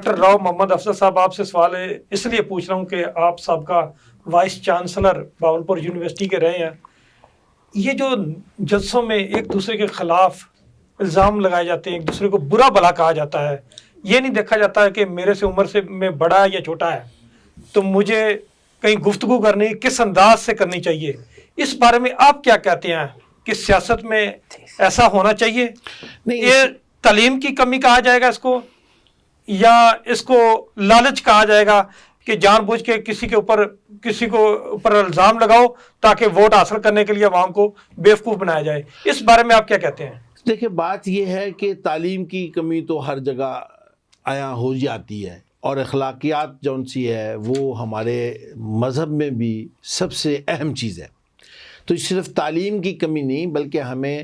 Doctor Rao محمد افضل صاحب، آپ سے سوال ہے اس لیے پوچھ رہا ہوں کہ آپ سابقہ وائس چانسلر باولپور یونیورسٹی کے رہے ہیں. یہ جو جلسوں میں ایک دوسرے کے خلاف الزام لگائے جاتے ہیں، ایک دوسرے کو برا بھلا کہا جاتا ہے، یہ نہیں دیکھا جاتا ہے کہ میرے سے عمر سے میں بڑا یا چھوٹا ہے تو مجھے کہیں گفتگو کرنی کس انداز سے کرنی چاہیے. اس بارے میں آپ کیا کہتے ہیں کہ سیاست میں ایسا ہونا چاہیے؟ یہ تعلیم کی کمی کہا جائے گا اس کو، یا اس کو لالچ کہا جائے گا کہ جان بوجھ کے کسی کو اوپر الزام لگاؤ تاکہ ووٹ حاصل کرنے کے لیے عوام کو بیوقوف بنایا جائے؟ اس بارے میں آپ کیا کہتے ہیں؟ دیکھیں، بات یہ ہے کہ تعلیم کی کمی تو ہر جگہ عیاں ہو جاتی ہے، اور اخلاقیات جون سی ہے وہ ہمارے مذہب میں بھی سب سے اہم چیز ہے. تو صرف تعلیم کی کمی نہیں بلکہ ہمیں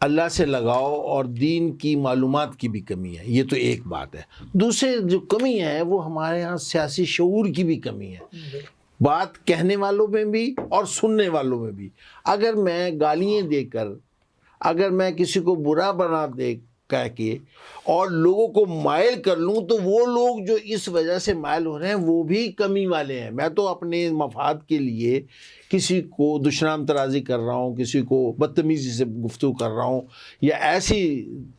اللہ سے لگاؤ اور دین کی معلومات کی بھی کمی ہے. یہ تو ایک بات ہے. دوسرے جو کمی ہے وہ ہمارے ہاں سیاسی شعور کی بھی کمی ہے، بات کہنے والوں میں بھی اور سننے والوں میں بھی. اگر میں گالیاں دے کر، اگر میں کسی کو برا بنا دے کہہ کے اور لوگوں کو مائل کر لوں، تو وہ لوگ جو اس وجہ سے مائل ہو رہے ہیں وہ بھی کمی والے ہیں. میں تو اپنے مفاد کے لیے کسی کو دشنام ترازی کر رہا ہوں، کسی کو بدتمیزی سے گفتگو کر رہا ہوں، یا ایسی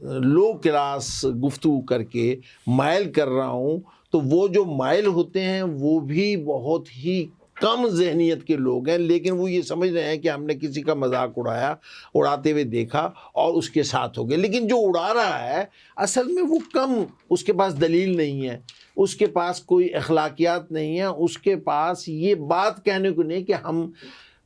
لو کلاس گفتگو کر کے مائل کر رہا ہوں، تو وہ جو مائل ہوتے ہیں وہ بھی بہت ہی کم ذہنیت کے لوگ ہیں، لیکن وہ یہ سمجھ رہے ہیں کہ ہم نے کسی کا مذاق اڑاتے ہوئے دیکھا اور اس کے ساتھ ہو گئے. لیکن جو اڑا رہا ہے اصل میں وہ کم، اس کے پاس دلیل نہیں ہے، اس کے پاس کوئی اخلاقیات نہیں ہے، اس کے پاس یہ بات کہنے کو نہیں کہ ہم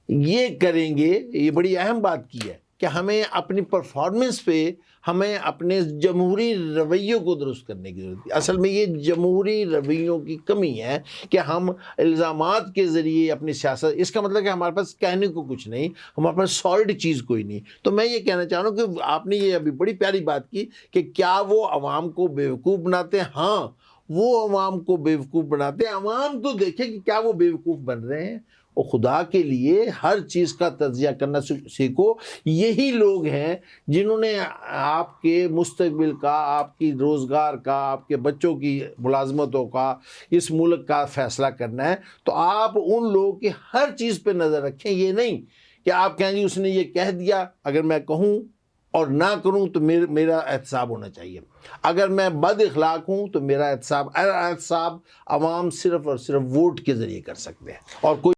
یہ کریں گے. یہ بڑی اہم بات کی ہے کہ ہمیں اپنی پرفارمنس پہ ہمیں اپنے جمہوری رویوں کو درست کرنے کی ضرورت ہے. اصل میں یہ جمہوری رویوں کی کمی ہے کہ ہم الزامات کے ذریعے اپنی سیاست، اس کا مطلب کہ ہمارے پاس کہنے کو کچھ نہیں، ہمارے پاس سالڈ چیز کوئی نہیں. تو میں یہ کہنا چاہ رہا ہوں کہ آپ نے یہ ابھی بڑی پیاری بات کی کہ کیا وہ عوام کو بیوقوف بناتے ہیں؟ ہاں، وہ عوام کو بیوقوف بناتے ہیں. عوام تو دیکھیں کہ کیا وہ بیوقوف بن رہے ہیں. اور خدا کے لیے ہر چیز کا تجزیہ کرنا سیکھو. یہی لوگ ہیں جنہوں نے آپ کے مستقبل کا، آپ کی روزگار کا، آپ کے بچوں کی ملازمتوں کا، اس ملک کا فیصلہ کرنا ہے. تو آپ ان لوگوں کی ہر چیز پہ نظر رکھیں. یہ نہیں کہ آپ کہیں جی اس نے یہ کہہ دیا، اگر میں کہوں اور نہ کروں تو میرا احتساب ہونا چاہیے. اگر میں بد اخلاق ہوں تو میرا احتساب عوام صرف اور صرف ووٹ کے ذریعے کر سکتے ہیں، اور کوئی